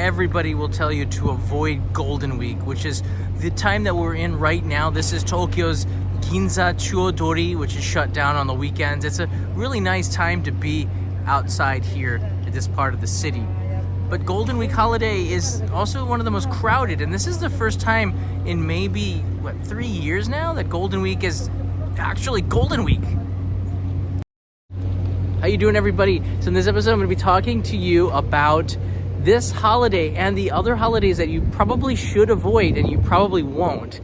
everybody will tell you to avoid Golden Week, which is the time that we're in right now. This is Tokyo's Ginza Chuodori, which is shut down on the weekends. It's a really nice time to be outside here at this part of the city. But Golden Week holiday is also one of the most crowded, and this is the first time in maybe, 3 years now that Golden Week is actually Golden Week. How you doing, everybody? So in this episode, I'm going to be talking to you about this holiday and the other holidays that you probably should avoid and you probably won't.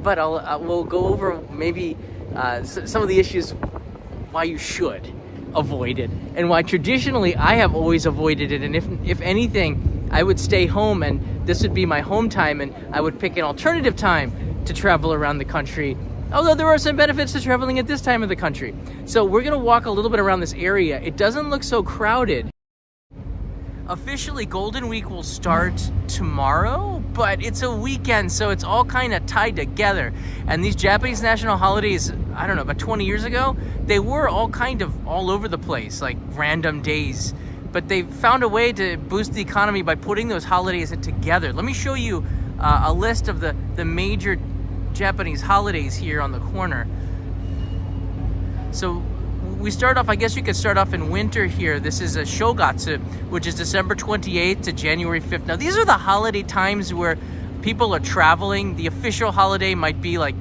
But we'll go over maybe some of the issues why you should avoid it and why traditionally I have always avoided it. And if anything, I would stay home and this would be my home time, and I would pick an alternative time to travel around the country. Although there are some benefits to traveling at this time of the country. So we're gonna walk a little bit around this area. It doesn't look so crowded. Officially, Golden Week will start tomorrow, but it's a weekend, so it's all kind of tied together. And these Japanese national holidays, I don't know, about 20 years ago, they were all kind of all over the place, like random days. But they found a way to boost the economy by putting those holidays together. Let me show you a list of the major Japanese holidays here on the corner. So we start off, I guess you could start off in winter here. This is a Shogatsu, which is December 28th to January 5th. Now these are the holiday times where people are traveling. The official holiday might be like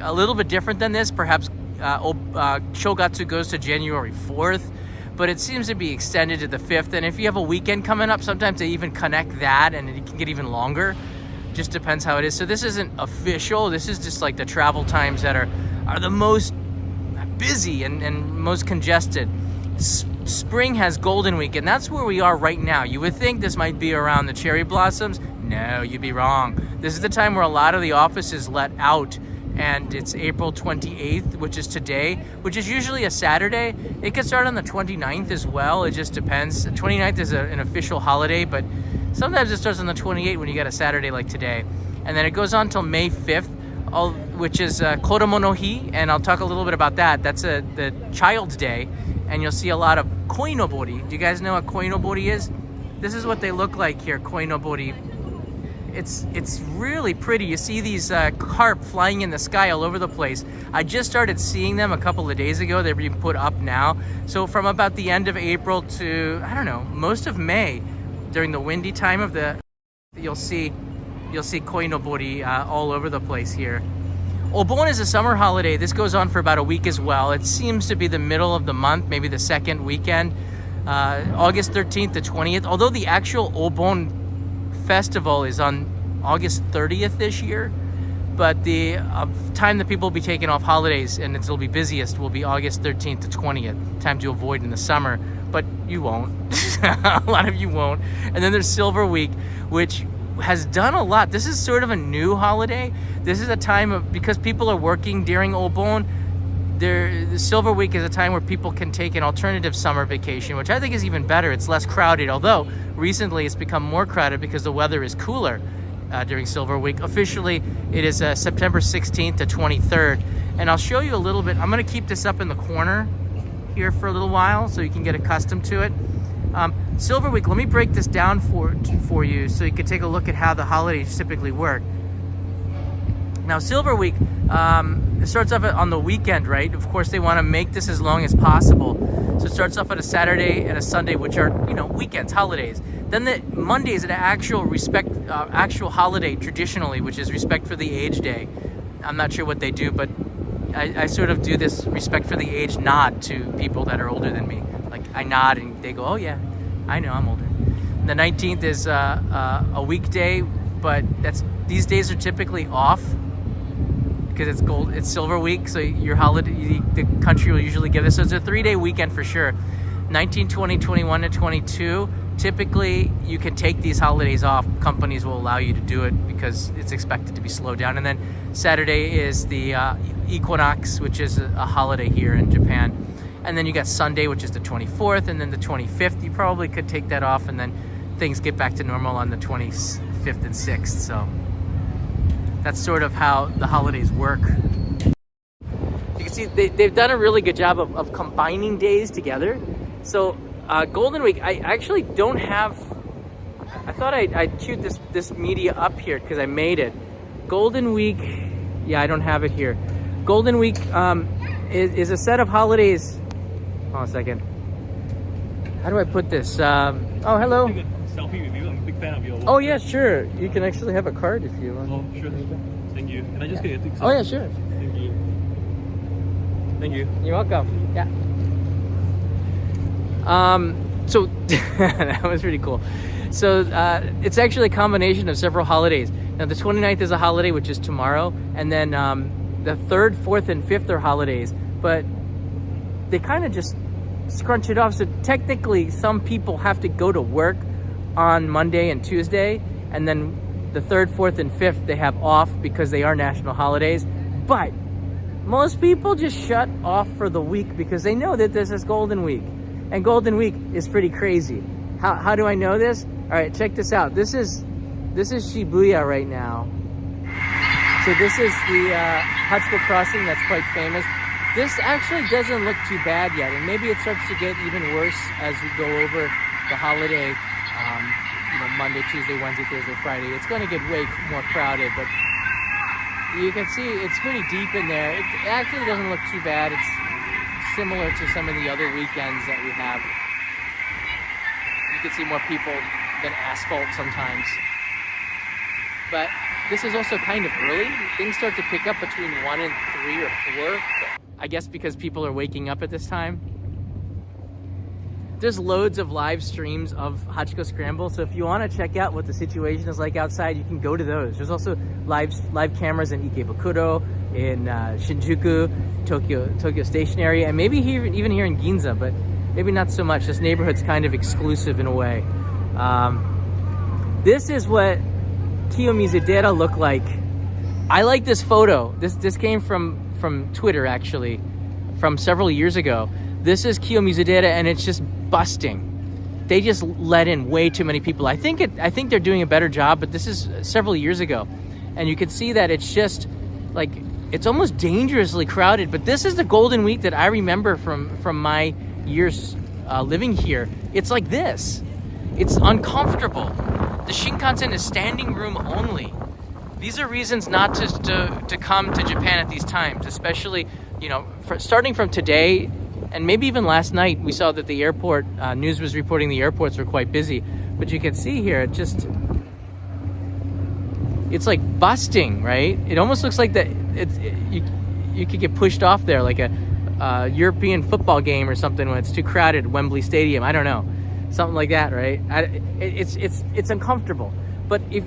a little bit different than this. Perhaps Shogatsu goes to January 4th, but it seems to be extended to the 5th. And if you have a weekend coming up, sometimes they even connect that and it can get even longer. Just depends how it is. So this isn't official. This is just like the travel times that are the most busy and most congested. Spring has Golden Week, and that's where we are right now. You would think this might be around the cherry blossoms. No, you'd be wrong. This is the time where a lot of the offices let out, and it's April 28th, which is today, which is usually a Saturday. It could start on the 29th as well. It just depends. The 29th is an official holiday, but sometimes it starts on the 28th when you get a Saturday like today. And then it goes on till May 5th, which is Kodomo no Hi, and I'll talk a little bit about that. That's the Child's Day, and you'll see a lot of koinobori. Do you guys know what koinobori is? This is what they look like here, koinobori. It's really pretty. You see these carp flying in the sky all over the place. I just started seeing them a couple of days ago. They're being put up now. So from about the end of April to, I don't know, most of May, during the windy time of you'll see koinobori all over the place here. Obon is a summer holiday. This goes on for about a week as well. It seems to be the middle of the month, maybe the second weekend, August 13th to 20th. Although the actual Obon festival is on August 30th this year, but the time that people will be taking off holidays and it'll be busiest will be August 13th to 20th, time to avoid in the summer, but you won't. A lot of you won't. And then there's Silver Week, which has done a lot. This is sort of a new holiday. This is a time of, because people are working during Obon, the Silver Week is a time where people can take an alternative summer vacation, which I think is even better. It's less crowded, although recently it's become more crowded because the weather is cooler during Silver Week. Officially, it is September 16th to 23rd. And I'll show you a little bit. I'm going to keep this up in the corner here for a little while so you can get accustomed to it. Silver Week, let me break this down for you so you can take a look at how the holidays typically work. Now, Silver Week, it starts off on the weekend, right? Of course, they want to make this as long as possible. So it starts off on a Saturday and a Sunday, which are, weekends, holidays. Then the Monday is an actual holiday traditionally, which is Respect for the Age Day. I'm not sure what they do, but I sort of do this Respect for the Age nod to people that are older than me. Like, I nod and they go, oh yeah, I know, I'm older. The 19th is a weekday, but these days are typically off because it's Silver Week, so your holiday, the country will usually give this. So it's a 3-day weekend for sure. 19, 20, 21 to 22, typically you can take these holidays off. Companies will allow you to do it because it's expected to be slowed down. And then Saturday is the equinox, which is a holiday here in Japan. And then you got Sunday, which is the 24th, and then the 25th. You probably could take that off, and then things get back to normal on the 25th and 6th. So that's sort of how the holidays work. You can see they've done a really good job of combining days together. So Golden Week, I actually don't have I thought I'd shoot this media up here because I made it. Golden Week, yeah, I don't have it here. Golden Week is a set of holidays. Hold on a second. How do I put this? Oh, hello. Take a selfie with you. I'm a big fan of your work. Oh yeah, sure. You can actually have a card if you want. Oh, sure. Thank you. Can I just get a quick selfie? Oh yeah, sure. Thank you. Thank you. You're welcome. Yeah. So that was pretty cool. So it's actually a combination of several holidays. Now the 29th is a holiday, which is tomorrow, and then the 3rd, 4th, and 5th are holidays. But they kind of just scrunch it off. So technically, some people have to go to work on Monday and Tuesday, and then the 3rd, 4th, and 5th they have off because they are national holidays. But most people just shut off for the week because they know that this is Golden Week. And Golden Week is pretty crazy. How do I know this? All right, check this out. This is Shibuya right now. So this is the Hachiko crossing that's quite famous. This actually doesn't look too bad yet, and maybe it starts to get even worse as we go over the holiday. Monday, Tuesday, Wednesday, Thursday, Friday. It's going to get way more crowded, but you can see it's pretty deep in there. It actually doesn't look too bad. It's similar to some of the other weekends that we have. You can see more people than asphalt sometimes. But this is also kind of early. Things start to pick up between 1 and 3 or 4. I guess because people are waking up at this time. There's loads of live streams of Hachiko Scramble, so if you want to check out what the situation is like outside, you can go to those. There's also live cameras in Ikebukuro, in Shinjuku, Tokyo Station area, and maybe even here in Ginza, but maybe not so much. This neighborhood's kind of exclusive in a way. This is what Kiyomizudera looked like. I like this photo. This came from Twitter, actually, from several years ago. This is Kiyomizudera, and it's just busting. They just let in way too many people. I think they're doing a better job, but this is several years ago, and you can see that it's just like it's almost dangerously crowded. But this is the Golden Week that I remember from my years living here. It's like this. It's uncomfortable. The Shinkansen is standing room only. These are reasons not to come to Japan at these times, especially starting from today. And maybe even last night, we saw that the airport, news was reporting the airports were quite busy. But you can see here, it's like busting, right? It almost looks like that you could get pushed off there, like a European football game or something when it's too crowded, Wembley Stadium, I don't know. Something like that, right? It's uncomfortable. But if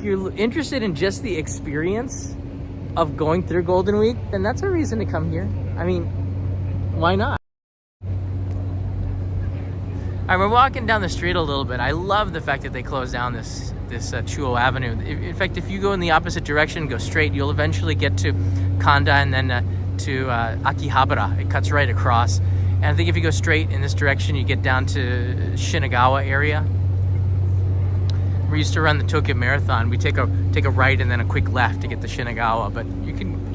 you're interested in just the experience of going through Golden Week, then that's a reason to come here. I mean, why not? All right, we're walking down the street a little bit. I love the fact that they closed down this Chuo Avenue. In fact, if you go in the opposite direction, go straight, you'll eventually get to Kanda and then to Akihabara. It cuts right across. And I think if you go straight in this direction, you get down to Shinagawa area. We used to run the Tokyo Marathon. We take a right and then a quick left to get to Shinagawa. But you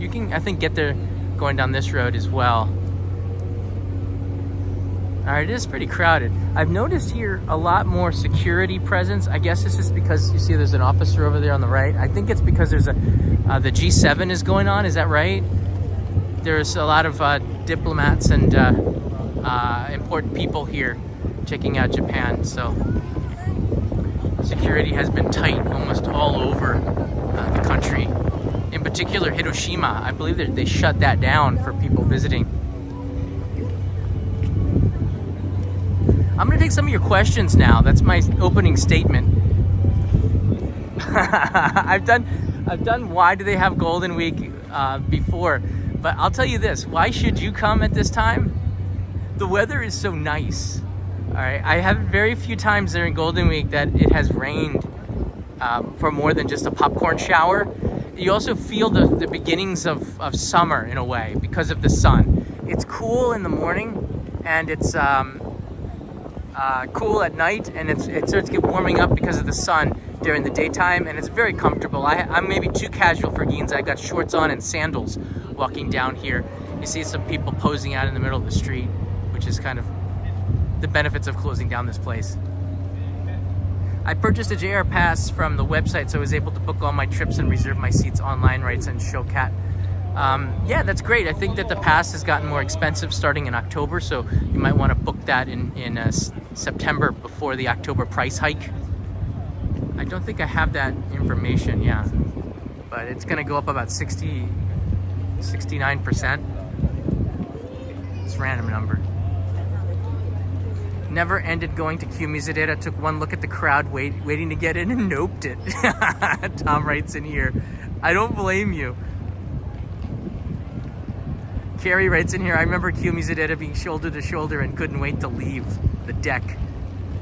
can I think get there going down this road as well. All right, it is pretty crowded. I've noticed here a lot more security presence. I guess this is because you see there's an officer over there on the right. I think it's because there's the G7 is going on. Is that right? There's a lot of diplomats and important people here checking out Japan. So security has been tight almost all over the country. In particular, Hiroshima. I believe they shut that down for people visiting. I'm gonna take some of your questions now. That's my opening statement. I've done why do they have Golden Week before, but I'll tell you this, why should you come at this time? The weather is so nice. All right, I have very few times during Golden Week that it has rained for more than just a popcorn shower. You also feel the beginnings of summer in a way because of the sun. It's cool in the morning and it's cool at night, and it starts to get warming up because of the sun during the daytime, and it's very comfortable. I'm maybe too casual for Ginza. I got shorts on and sandals walking down here. You see some people posing out in the middle of the street, which is kind of the benefits of closing down this place. I purchased a JR Pass from the website, so I was able to book all my trips and reserve my seats online, right, and Showcat. Yeah, that's great. I think that the pass has gotten more expensive starting in October, so you might want to book that in September before the October price hike. I don't think I have that information, yeah, but it's going to go up about 69%. It's a random number. Never ended going to Q Musadera. Took one look at the crowd waiting to get in and noped it. Tom writes in here. I don't blame you. Carrie writes in here. I remember Q Musadera being shoulder to shoulder and couldn't wait to leave the deck.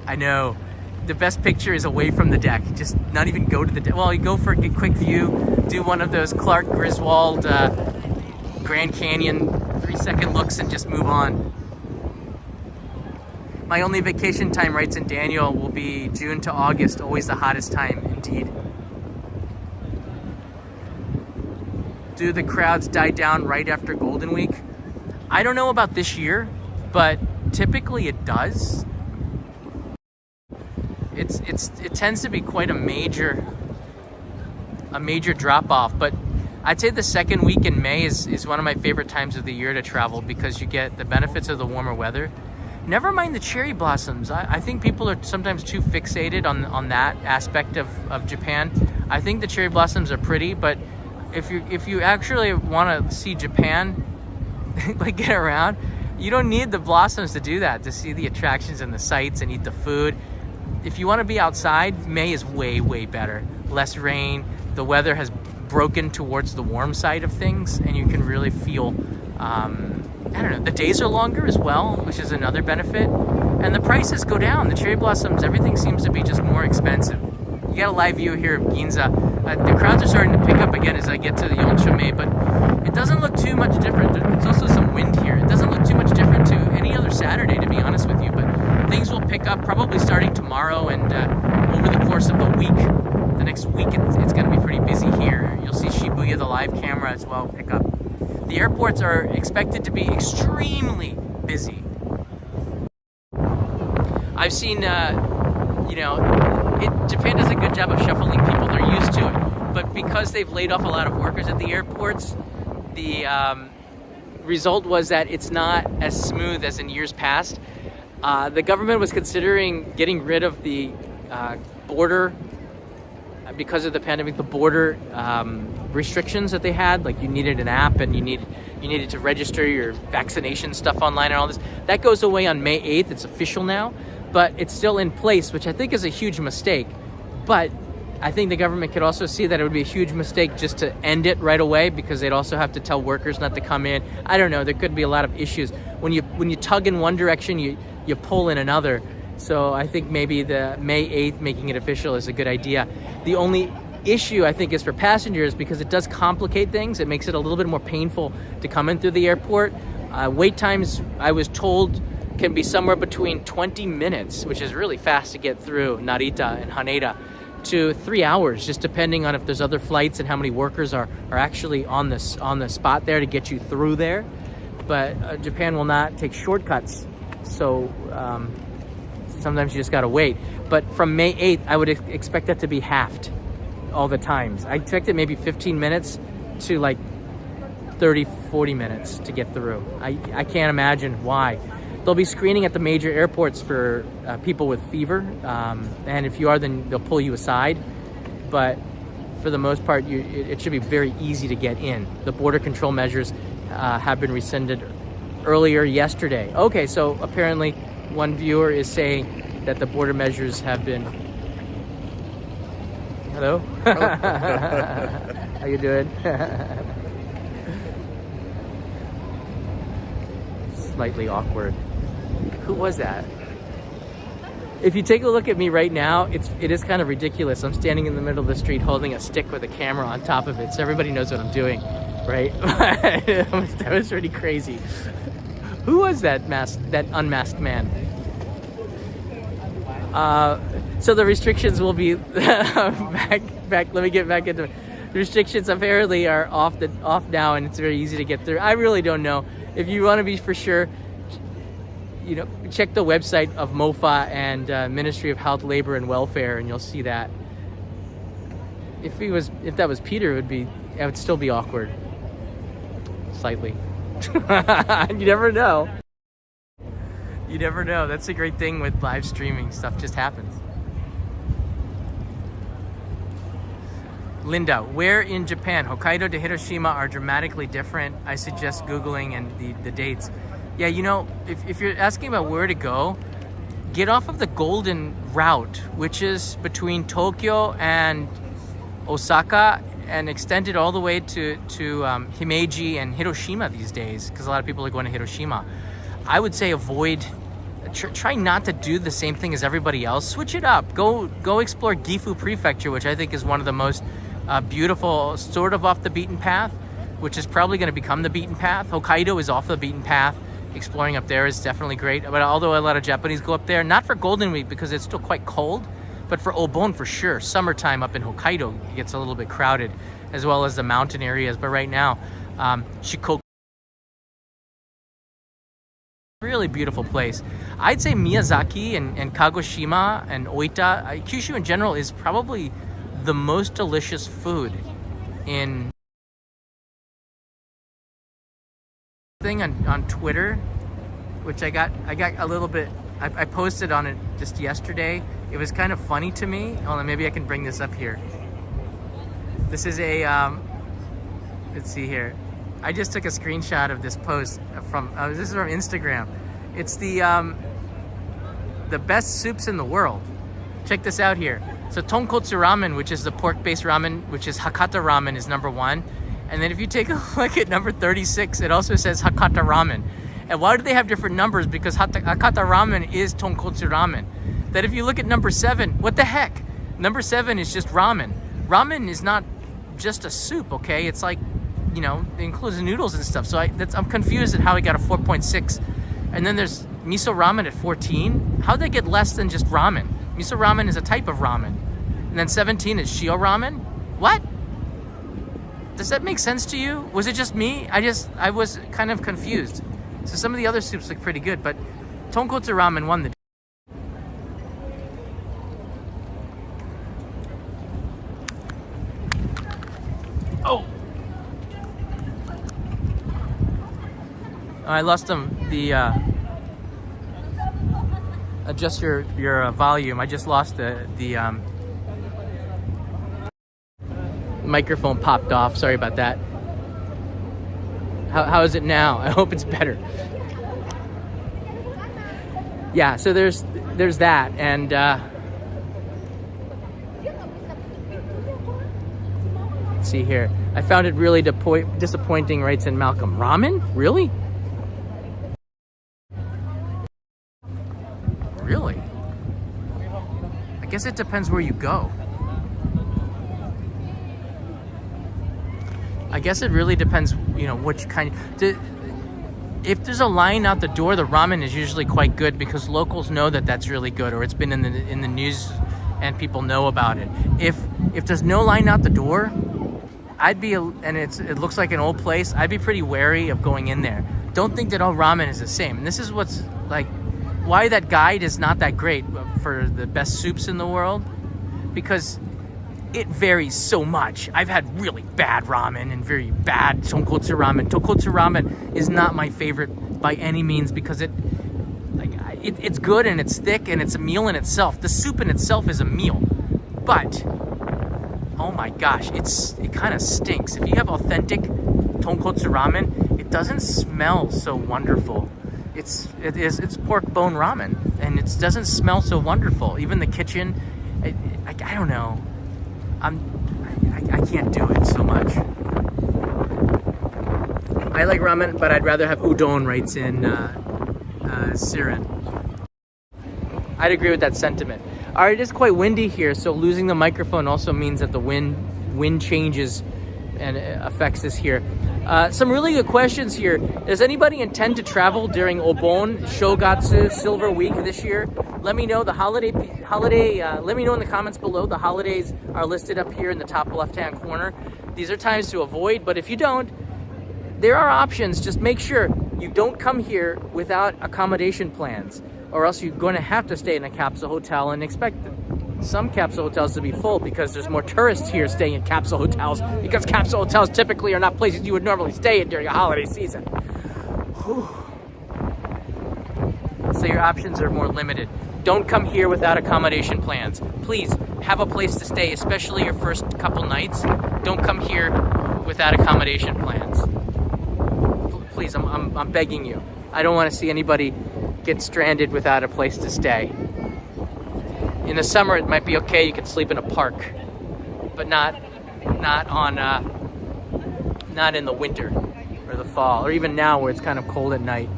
I know. The best picture is away from the deck. Just not even go to the deck. Well, you go for a quick view. Do one of those Clark Griswold Grand Canyon 3-second looks and just move on. My only vacation time, writes in Daniel, will be June to August, always the hottest time, indeed. Do the crowds die down right after Golden Week? I don't know about this year, but typically it does. It tends to be quite a major drop off, but I'd say the second week in May is one of my favorite times of the year to travel because you get the benefits of the warmer weather. Never mind the cherry blossoms. I think people are sometimes too fixated on that aspect of Japan. I think the cherry blossoms are pretty, but if you actually want to see Japan, like get around, you don't need the blossoms to do that, to see the attractions and the sights and eat the food. If you want to be outside, May is way, way better. Less rain, the weather has broken towards the warm side of things, and you can really feel I don't know, the days are longer as well, which is another benefit. And the prices go down. The cherry blossoms, everything seems to be just more expensive. You got a live view here of Ginza. The crowds are starting to pick up again as I get to the Yonshoumei, but it doesn't look too much different. There's also some wind here. It doesn't look too much different to any other Saturday, to be honest with you, but things will pick up probably starting tomorrow and over the course of the week. The next week, it's going to be pretty busy here. You'll see Shibuya, the live camera as well, pick up. The airports are expected to be extremely busy. I've seen, Japan does a good job of shuffling people. They're used to it. But because they've laid off a lot of workers at the airports, the result was that it's not as smooth as in years past. The government was considering getting rid of the border, because of the pandemic, the border restrictions that they had, like you needed an app and you needed to register your vaccination stuff online and all this. That goes away on May 8th. It's official now, but it's still in place, which I think is a huge mistake. But I think the government could also see that it would be a huge mistake just to end it right away, because they'd also have to tell workers not to come in. I don't know. There could be a lot of issues. When you tug in one direction, you pull in another. So I think maybe the May 8th making it official is a good idea. The only issue I think is for passengers, because it does complicate things. It makes it a little bit more painful to come in through the airport. Wait times, I was told, can be somewhere between 20 minutes, which is really fast to get through Narita and Haneda, to 3 hours, just depending on if there's other flights and how many workers are actually on the spot there to get you through there. But Japan will not take shortcuts, so sometimes you just gotta wait. But from May 8th, I would expect that to be halved all the times. I expect it maybe 15 minutes to like 30, 40 minutes to get through. I can't imagine why. They'll be screening at the major airports for people with fever. And if you are, then they'll pull you aside. But for the most part, it should be very easy to get in. The border control measures have been rescinded earlier yesterday. Okay, so apparently one viewer is saying that the border measures have been... Hello? How you doing? Slightly awkward. Who was that? If you take a look at me right now, it is kind of ridiculous. I'm standing in the middle of the street holding a stick with a camera on top of it, so everybody knows what I'm doing, right? That was pretty crazy. Who was that unmasked man? So the restrictions will be back. Let me get back into it. The restrictions apparently are off now, and it's very easy to get through. I really don't know. If you want to be for sure, you know, check the website of MOFA and Ministry of Health, Labor and Welfare, and you'll see that. If that was Peter, it would still be awkward, slightly. You never know. You never know. That's a great thing with live streaming. Stuff just happens. Linda, where in Japan? Hokkaido to Hiroshima are dramatically different. I suggest Googling and the dates. Yeah, you know, if you're asking about where to go, get off of the Golden Route, which is between Tokyo and Osaka, and extend it all the way to Himeji and Hiroshima these days, because a lot of people are going to Hiroshima. I would say try not to do the same thing as everybody else. Switch it up. Go explore Gifu Prefecture, which I think is one of the most beautiful, sort of off the beaten path, which is probably going to become the beaten path. Hokkaido is off the beaten path. Exploring up there is definitely great. But although a lot of Japanese go up there, not for Golden Week because it's still quite cold, but for Obon for sure. Summertime up in Hokkaido gets a little bit crowded, as well as the mountain areas. But right now, Shikoku, really beautiful place. I'd say Miyazaki and Kagoshima and Oita, Kyushu in general, is probably the most delicious food in thing on Twitter, which I got a little bit. I posted on it just yesterday. It was kind of funny to me. Hold on, maybe I can bring this up here. This is a let's see here. I just took a screenshot of this post from this is from Instagram. It's the best soups in the world. Check this out here. So tonkotsu ramen, which is the pork-based ramen, which is Hakata ramen, is number 1. And then if you take a look at number 36, it also says Hakata ramen. And why do they have different numbers? Because Hakata ramen is tonkotsu ramen. That if you look at number 7, what the heck? Number 7 is just ramen. Ramen is not just a soup, okay? It's like, you know, it includes noodles and stuff. So I'm confused at how I got a 4.6. And then there's miso ramen at 14. How'd they get less than just ramen? Miso ramen is a type of ramen. And then 17 is shio ramen? What? Does that make sense to you? Was it just me? I was kind of confused. So some of the other soups look pretty good, but tonkotsu ramen won the day. Oh! I lost the adjust your volume. I just lost the microphone popped off. Sorry about that. How is it now? I hope it's better. Yeah, so there's that, and let's see here. I found it really disappointing, writes in Malcolm. Ramen? Really? Really? I guess it depends where you go. I guess it really depends, you know, which kind. If there's a line out the door, the ramen is usually quite good because locals know that that's really good, or it's been in the news and people know about it. If there's no line out the door, I'd be, and it looks like an old place, I'd be pretty wary of going in there. Don't think that all ramen is the same. And this is what's like, why that guide is not that great for the best soups in the world, because it varies so much. I've had really bad ramen and very bad tonkotsu ramen. Tonkotsu ramen is not my favorite by any means because it's good and it's thick and it's a meal in itself. The soup in itself is a meal, but oh my gosh, it kind of stinks. If you have authentic tonkotsu ramen, it doesn't smell so wonderful. It's pork bone ramen, and it doesn't smell so wonderful. Even the kitchen, I don't know. I can't do it so much. I like ramen, but I'd rather have udon, writes in Siren. I'd agree with that sentiment. All right, it is quite windy here, so losing the microphone also means that the wind changes and affects this here. Some really good questions here. Does anybody intend to travel during Obon, Shogatsu, Silver Week this year? Let me know the holiday. Let me know in the comments below. The holidays are listed up here in the top left-hand corner. These are times to avoid, but if you don't, there are options. Just make sure you don't come here without accommodation plans, or else you're going to have to stay in a capsule hotel and expect some capsule hotels to be full because there's more tourists here staying in capsule hotels, because capsule hotels typically are not places you would normally stay in during a holiday season. Whew. So your options are more limited. Don't come here without accommodation plans. Please have a place to stay, especially your first couple nights. Don't come here without accommodation plans. Please, I'm begging you. I don't want to see anybody get stranded without a place to stay. In the summer, it might be okay. You can sleep in a park, but not in the winter or the fall, or even now where it's kind of cold at night.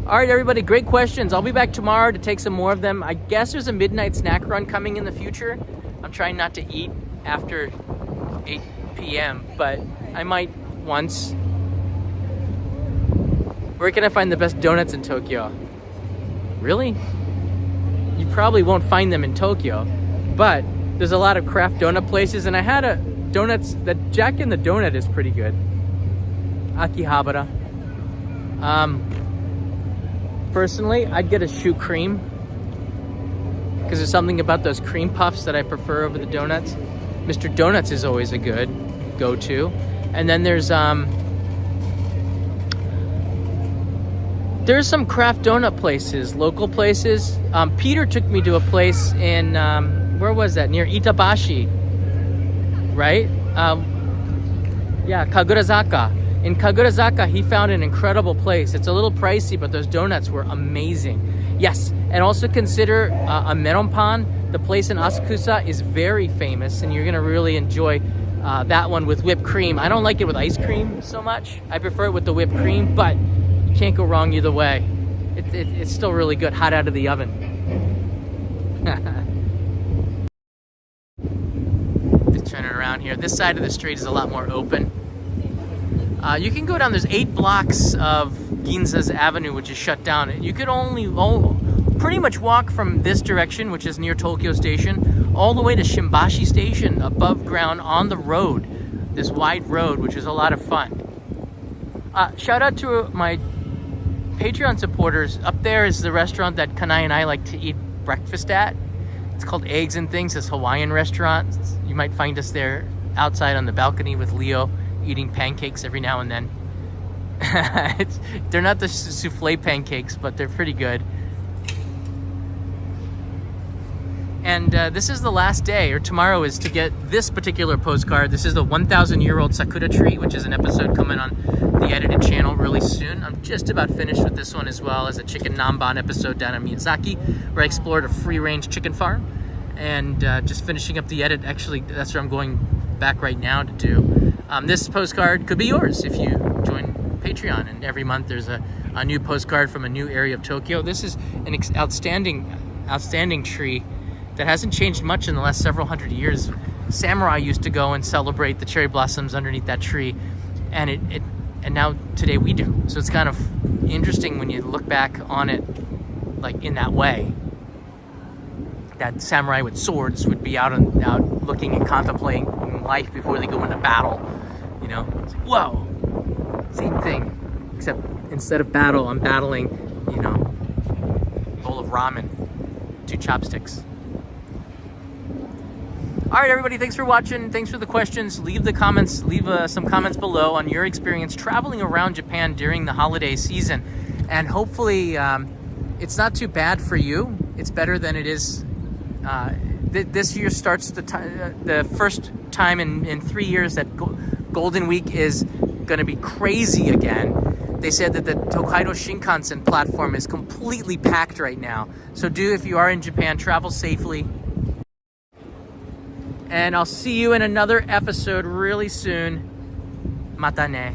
All right, everybody, great questions. I'll be back tomorrow to take some more of them. I guess there's a midnight snack run coming in the future. I'm trying not to eat after 8 p.m., but I might once. Where can I find the best donuts in Tokyo? Really? You probably won't find them in Tokyo, but there's a lot of craft donut places, and I had that Jack in the Donut is pretty good. Akihabara. Personally, I'd get a shoe cream because there's something about those cream puffs that I prefer over the donuts. Mr. Donuts is always a good go-to. And then there's some craft donut places, local places. Peter took me to a place in, where was that? Near Itabashi, right? Kagurazaka. In Kagurazaka, he found an incredible place. It's a little pricey, but those donuts were amazing. Yes, and also consider a melon pan. The place in Asakusa is very famous, and you're gonna really enjoy that one with whipped cream. I don't like it with ice cream so much. I prefer it with the whipped cream, but you can't go wrong either way. It's still really good, hot out of the oven. Just turning around here. This side of the street is a lot more open. You can go down, there's 8 blocks of Ginza's Avenue, which is shut down. You could only pretty much walk from this direction, which is near Tokyo Station, all the way to Shimbashi Station, above ground on the road, this wide road, which is a lot of fun. Shout out to my Patreon supporters. Up there is the restaurant that Kanai and I like to eat breakfast at. It's called Eggs and Things, this Hawaiian restaurant. You might find us there outside on the balcony with Leo, eating pancakes every now and then. They're not the souffle pancakes, but they're pretty good. And this is the last day, or tomorrow is to get this particular postcard. This is the 1,000-year-old sakura tree, which is an episode coming on the edited channel really soon. I'm just about finished with this one, as well as a chicken namban episode down in Miyazaki, where I explored a free-range chicken farm. And just finishing up the edit. Actually, that's where I'm going back right now to do. This postcard could be yours if you join Patreon, and every month there's a new postcard from a new area of Tokyo. This is an outstanding tree that hasn't changed much in the last several hundred years. Samurai used to go and celebrate the cherry blossoms underneath that tree, and now today we do. So it's kind of interesting when you look back on it like in that way. That samurai with swords would be out looking and contemplating life before they go into battle. You know, it's like, whoa, same thing, except instead of battle, I'm battling, you know, a bowl of ramen, 2 chopsticks. All right, everybody, thanks for watching. Thanks for the questions. Leave some comments below on your experience traveling around Japan during the holiday season, and hopefully it's not too bad for you. It's better than it is. This year starts the first time in 3 years that Golden Week is going to be crazy again. They said that the Tokaido Shinkansen platform is completely packed right now. So if you are in Japan, travel safely. And I'll see you in another episode really soon. Mata ne.